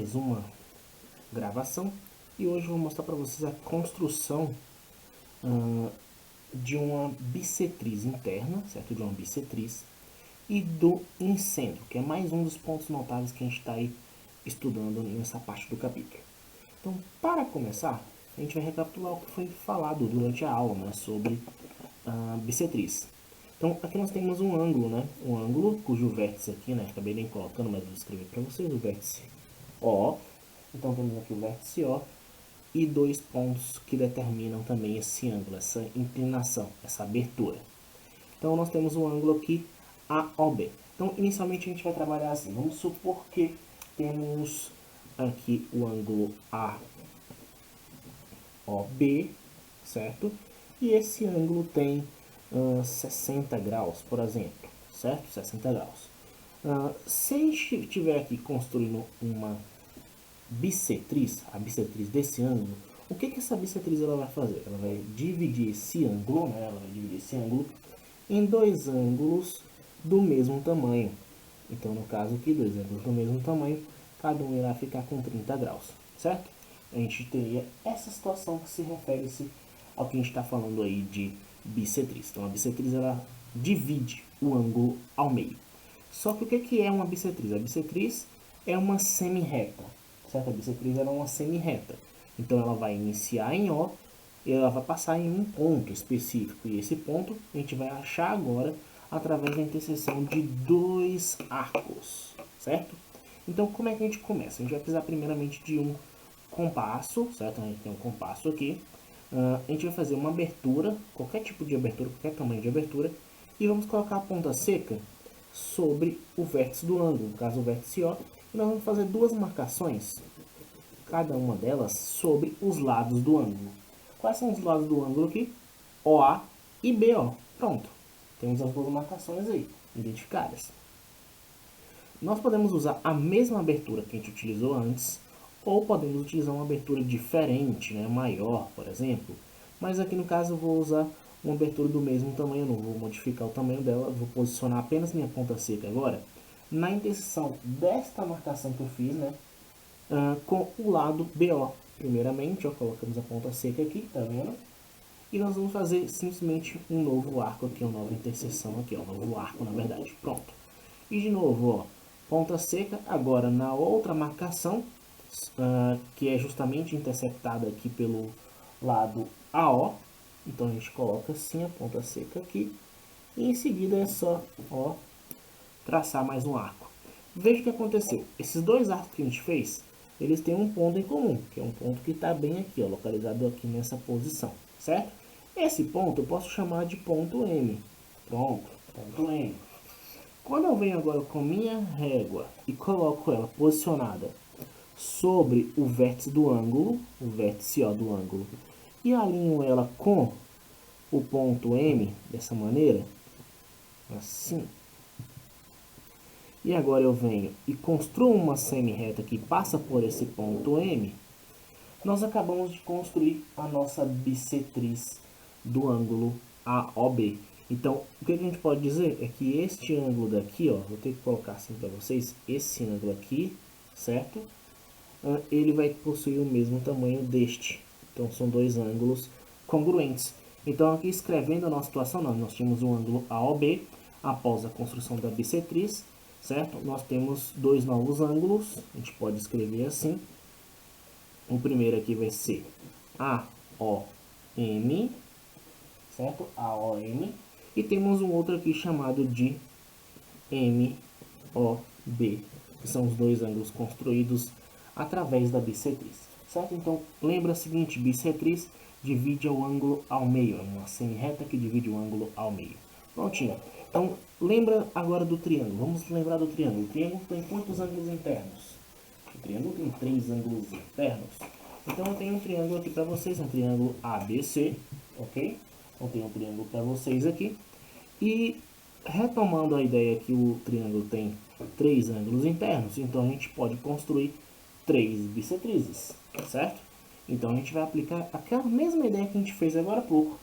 mais uma gravação e hoje eu vou mostrar para vocês a construção de uma bissetriz interna, certo? De uma bissetriz e do incêndio, que é mais um dos pontos notáveis que a gente está aí estudando nessa parte do capítulo. Então, para começar, a gente vai recapitular o que foi falado durante a aula, né, sobre a bissetriz. Então, aqui nós temos um ângulo, né? Um ângulo cujo vértice aqui, né? Acabei nem colocando, mas vou escrever para vocês o vértice O. Então, temos aqui o vértice O e dois pontos que determinam também esse ângulo, essa inclinação, essa abertura. Então, nós temos um ângulo aqui AOB. Então, inicialmente a gente vai trabalhar assim. Vamos supor que temos aqui o ângulo AOB, certo? E esse ângulo tem 60 graus, por exemplo, certo? 60 graus. Se a gente estiver aqui construindo uma bissetriz, a bissetriz desse ângulo, o que essa bissetriz ela vai fazer? Ela vai dividir esse ângulo, né? Ela vai dividir esse ângulo em dois ângulos do mesmo tamanho. Então, no caso aqui, dois ângulos do mesmo tamanho, cada um irá ficar com 30 graus, certo? A gente teria essa situação que se refere-se ao que a gente está falando aí de bissetriz. Então, a bissetriz ela divide o ângulo ao meio. Só que o que é uma bissetriz? A bissetriz é uma semi-reta, certo? A bissetriz é uma semi-reta. Então, ela vai iniciar em O e ela vai passar em um ponto específico. E esse ponto a gente vai achar agora através da interseção de dois arcos, certo? Então, como é que a gente começa? A gente vai precisar primeiramente de um compasso, certo? A gente tem um compasso aqui. A gente vai fazer uma abertura, qualquer tipo de abertura, qualquer tamanho de abertura, e vamos colocar a ponta seca sobre o vértice do ângulo, no caso o vértice O, e nós vamos fazer duas marcações, cada uma delas sobre os lados do ângulo. Quais são os lados do ângulo aqui? OA e BO. Pronto. Temos as duas marcações aí, identificadas. Nós podemos usar a mesma abertura que a gente utilizou antes, ou podemos utilizar uma abertura diferente, né, maior, por exemplo. Mas aqui no caso eu vou usar uma abertura do mesmo tamanho, não vou modificar o tamanho dela, vou posicionar apenas minha ponta seca agora na interseção desta marcação que eu fiz, né, com o lado BO. Primeiramente, ó, colocamos a ponta seca aqui, tá vendo? E nós vamos fazer simplesmente um novo arco aqui, uma nova interseção aqui, ó, um novo arco na verdade, pronto. E de novo, ó, ponta seca, agora na outra marcação, que é justamente interceptada aqui pelo lado AO. Então a gente coloca assim a ponta seca aqui. E em seguida é só, ó, traçar mais um arco. Veja o que aconteceu. Esses dois arcos que a gente fez, eles têm um ponto em comum, que é um ponto que está bem aqui, ó, localizado aqui nessa posição, certo? Esse ponto eu posso chamar de ponto M. Pronto, ponto M. Quando eu venho agora com minha régua e coloco ela posicionada sobre o vértice do ângulo, o vértice O do ângulo, e alinho ela com o ponto M dessa maneira, assim. E agora eu venho e construo uma semi-reta que passa por esse ponto M. Nós acabamos de construir a nossa bissetriz do ângulo AOB. Então, o que a gente pode dizer é que este ângulo daqui, ó, vou ter que colocar assim para vocês, esse ângulo aqui, certo? Ele vai possuir o mesmo tamanho deste. Então, são dois ângulos congruentes. Então, aqui escrevendo a nossa situação, nós tínhamos um ângulo AOB após a construção da bissetriz, certo? Nós temos dois novos ângulos, a gente pode escrever assim. O primeiro aqui vai ser AOM, certo? AOM. E temos um outro aqui chamado de MOB, que são os dois ângulos construídos através da bissetriz, certo? Então, lembra o seguinte, bissetriz divide o ângulo ao meio, é uma semi-reta que divide o ângulo ao meio. Prontinho. Então, lembra agora do triângulo. Vamos lembrar do triângulo. O triângulo tem quantos ângulos internos? O triângulo tem 3 ângulos internos. Então, eu tenho um triângulo aqui para vocês, um triângulo ABC, ok? Então, tenho um triângulo para vocês aqui. E, retomando a ideia que o triângulo tem 3 ângulos internos, então a gente pode construir 3 bissetrizes, certo? Então, a gente vai aplicar aquela mesma ideia que a gente fez agora há pouco,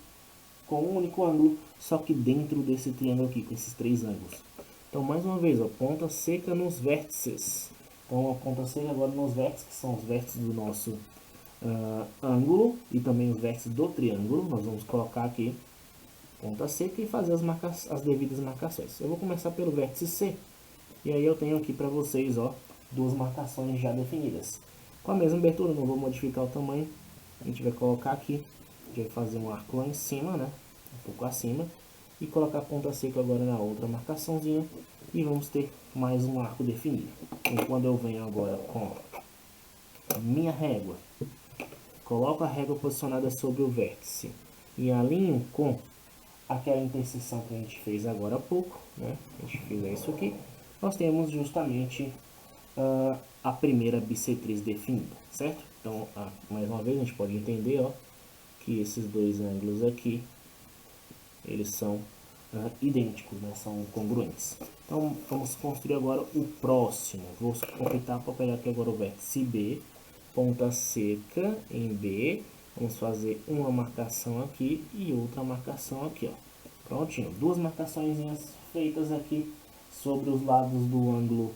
com um único ângulo, só que dentro desse triângulo aqui, com esses 3 ângulos. Então, mais uma vez, ó, ponta seca nos vértices. Então a ponta seca agora nos vértices, que são os vértices do nosso ângulo e também os vértices do triângulo. Nós vamos colocar aqui ponta seca e fazer as devidas marcações. Eu vou começar pelo vértice C. E aí eu tenho aqui para vocês, ó, duas marcações já definidas. Com a mesma abertura, não vou modificar o tamanho. A gente vai colocar aqui, a gente vai fazer um arco lá em cima, né? Um pouco acima. E colocar a ponta seca agora na outra marcaçãozinha. E vamos ter mais um arco definido. Então quando eu venho agora com a minha régua, coloco a régua posicionada sobre o vértice e alinho com aquela interseção que a gente fez agora há pouco, né? A gente fez isso aqui. Nós temos justamente a primeira bissetriz definida, certo? Então, mais uma vez, a gente pode entender, ó, que esses dois ângulos aqui, eles são idênticos, né? São congruentes. Então, vamos construir agora o próximo. Vou optar para pegar aqui agora o vértice B, ponta seca em B. Vamos fazer uma marcação aqui e outra marcação aqui, ó. Prontinho, duas marcações feitas aqui sobre os lados do ângulo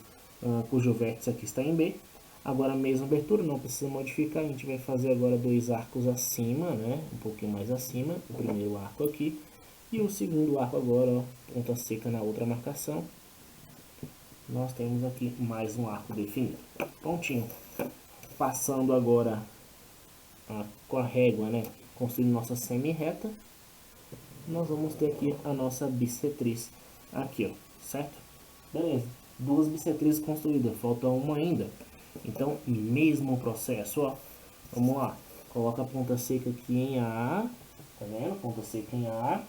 cujo vértice aqui está em B. Agora a mesma abertura, não precisa modificar, a gente vai fazer agora dois arcos acima, né? Um pouquinho mais acima, o primeiro arco aqui. E o segundo arco agora, ó, ponta seca na outra marcação. Nós temos aqui mais um arco definido. Prontinho. Passando agora com a régua, né? Construindo nossa semi-reta. Nós vamos ter aqui a nossa bissetriz aqui, ó, certo? Beleza, duas bissetrizes construídas, falta uma ainda. Então, mesmo processo, ó, vamos lá. Coloca a ponta seca aqui em A, tá vendo? Ponta seca em A.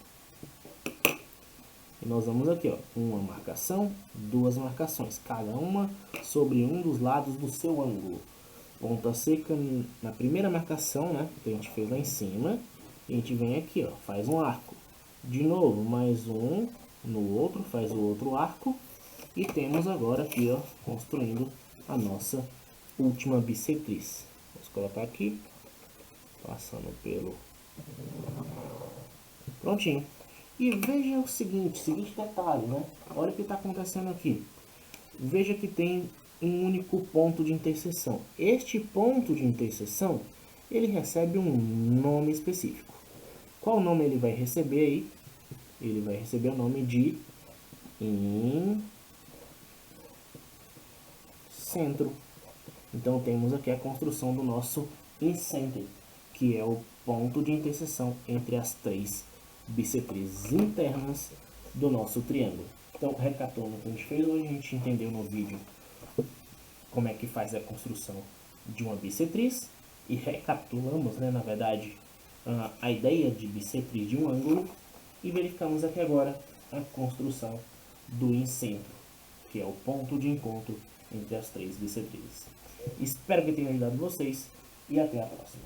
E nós vamos aqui, ó, uma marcação, duas marcações, cada uma sobre um dos lados do seu ângulo. Ponta seca na primeira marcação, né, que a gente fez lá em cima. A gente vem aqui, ó, faz um arco. De novo, mais um no outro, faz o outro arco. E temos agora aqui, ó, construindo a nossa última bissetriz. Vamos colocar aqui, passando pelo... Prontinho. E veja o seguinte detalhe, né? Olha o que está acontecendo aqui. Veja que tem um único ponto de interseção. Este ponto de interseção, ele recebe um nome específico. Qual nome ele vai receber aí? Ele vai receber o nome de incentro. Então temos aqui a construção do nosso incenter, que é o ponto de interseção entre as três bissetrizes internas do nosso triângulo. Então, recapitulando o que a gente fez hoje, a gente entendeu no vídeo como é que faz a construção de uma bissetriz e recapitulamos, né, na verdade, a ideia de bissetriz de um ângulo e verificamos aqui agora a construção do incentro, que é o ponto de encontro entre as três bissetrizes. Espero que tenha ajudado vocês e até a próxima.